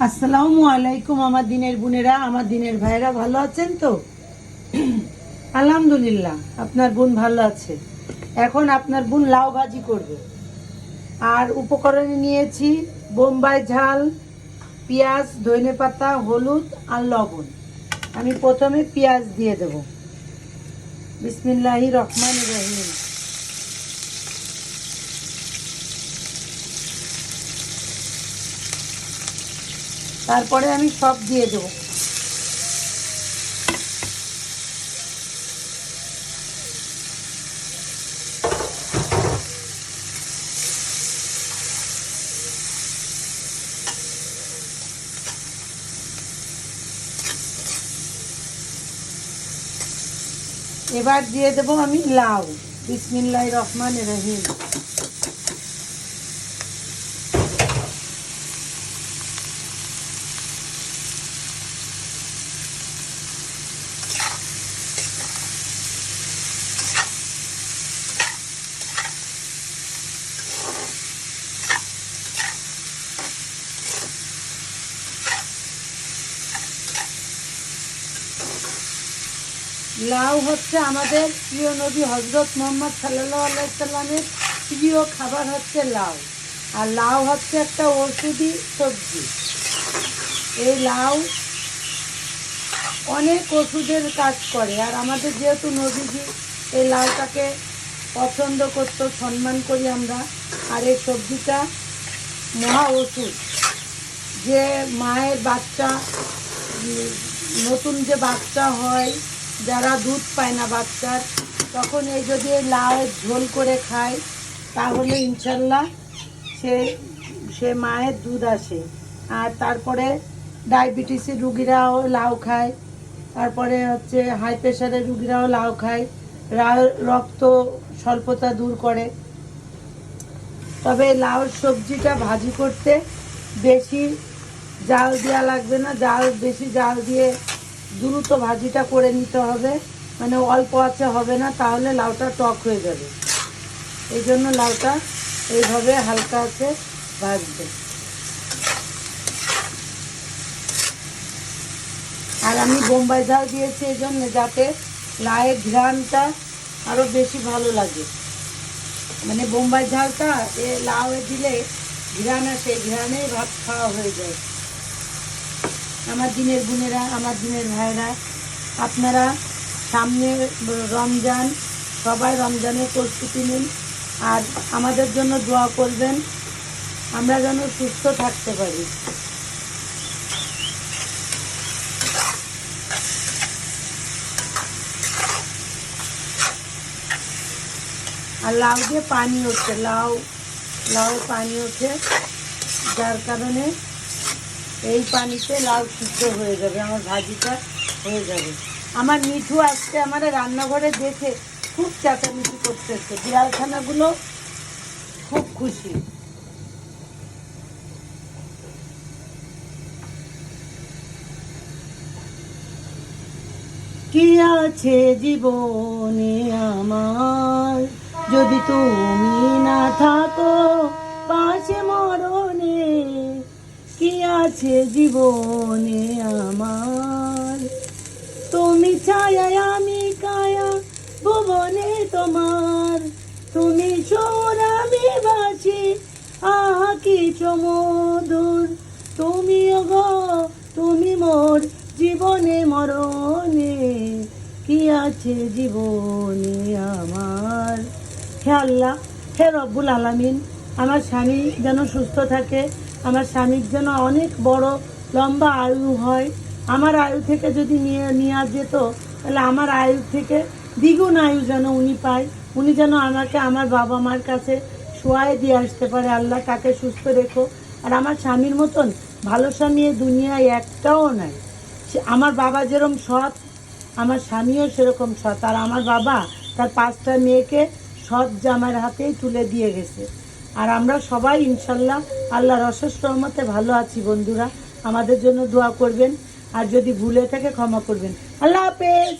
আসসালামু আলাইকুম আমার দিনের বোনেরা, আমার দিনের ভাইরা ভালো আছেন তো? আলহামদুলিল্লাহ, আপনার বোন ভালো আছে। এখন আপনার বোন লাউ ভাজি করবে। আর উপকরণে নিয়েছি বোম্বাই ঝাল, পেঁয়াজ, ধনেপাতা, হলুদ আর লবণ। আমি প্রথমে পেঁয়াজ দিয়ে দেব। বিসমিল্লাহির রহমানির রহিম। তারপরে আমি সব দিয়ে দেবো। এবার দিয়ে দেবো আমি লাউ। বিসমিল্লাহির রহমানির রহিম। লাউ হচ্ছে আমাদের প্রিয় নবী হজরত মুহাম্মদ সাল্লাল্লাহু আলাইহি সাল্লামের প্রিয় খাবার হচ্ছে লাউ। আর লাউ হচ্ছে একটা ঔষধি সবজি। এই লাউ অনেক ওষুধের কাজ করে। আর আমাদের যেহেতু নবীজি এই লাউটাকে পছন্দ করতো, সম্মান করি আমরা। আর এই সবজিটা মহা ওষুধ। যে মায়ের বাচ্চা, নতুন যে বাচ্চা হয়, যারা দুধ পায় না বাচ্চার, তখন এই যদি লাউয়ের ঝোল করে খায় তাহলে ইনশাল্লাহ সে মায়ের দুধ আসে। আর তারপরে ডায়াবেটিসের রুগীরাও লাউ খায়। তারপরে হচ্ছে হাই প্রেশারের রুগীরাও লাউ খায়। রক্ত স্বল্পতা দূর করে। তবে লাউর সবজিটা ভাজি করতে বেশি জাল দেওয়া লাগবে না। বেশি জাল দিয়ে দ্রুত ভাজিটা করে নিতে হবে, মানে অল্প আঁচে হবে না, তাহলে লাউটা টক হয়ে যাবে। এই জন্য লাউটা এইভাবে হালকা আঁচে ভাজবে। আর আমি বোম্বাই ঝাল দিয়েছি এই জন্য যাতে লাউয়ের ঘ্রাণটা আরও বেশি ভালো লাগে। মানে বোম্বাই ঝালটা লাউয়ে দিলে ঘ্রাণ আসে, ঘ্রাণেই ভাত খাওয়া হয়ে যায়। আমার দিনের বোনেরা, আমার দিনের ভাইরা, আপনারা সামনে রমজান, সবাই রমজানের প্রস্তুতি নিন। আর আমাদের জন্য দোয়া করবেন, আমরা যেন সুস্থ থাকতে পারি। আর লাউ দিয়ে পানি ওঠে, লাউ পানি ওঠে, যার কারণে এই পানিতে লাউ সিদ্ধ হয়ে যাবে, আমার ভাজিটা হয়ে যাবে। আমার মিঠু আজকে আমার রান্নাঘরে দেখে খুব চেঁচামেচি করতেছে। বিড়ালখানাগুলো খুব খুশি। কি আছে জীবনে আমার, যদি তুমি না থাকো পাশে মরণে। কি আছে জীবনে আমার, তুমি ছায়া আমি কায়া ভুবনে তোমার। তুমি সুর আমি বাসি, আহা কি চমধুর। তুমি গো তুমি মোর জীবনে মরণে। কি আছে জীবনে আমার। হে আল্লাহ, হে রব্বুল আলামিন, আমার স্বামী যেন সুস্থ থাকে, আমার স্বামীর যেন অনেক বড় লম্বা আয়ু হয়। আমার আয়ু থেকে যদি নেওয়া যেত তাহলে আমার আয়ু থেকে দ্বিগুণ আয়ু যেন উনি পায়। উনি যেন আমাকে আমার বাবা মার কাছে শোয়াই দিয়ে আসতে পারে। আল্লাহ তাকে সুস্থ রেখো। আর আমার স্বামীর মতন ভালো স্বামী দুনিয়ায় একটাও নাই। আমার বাবা যেরকম সৎ, আমার স্বামীও সেরকম সৎ। আর আমার বাবা তার 5টা মেয়েকে সৎ জামার হাতেই তুলে দিয়ে গেছে। আর আমরা সবাই ইনশাল্লাহ আল্লাহর অশেষ রহমতে ভালো আছি। বন্ধুরা, আমাদের জন্য দোয়া করবেন, আর যদি ভুলে থাকে ক্ষমা করবেন। আল্লাহ হাফেজ।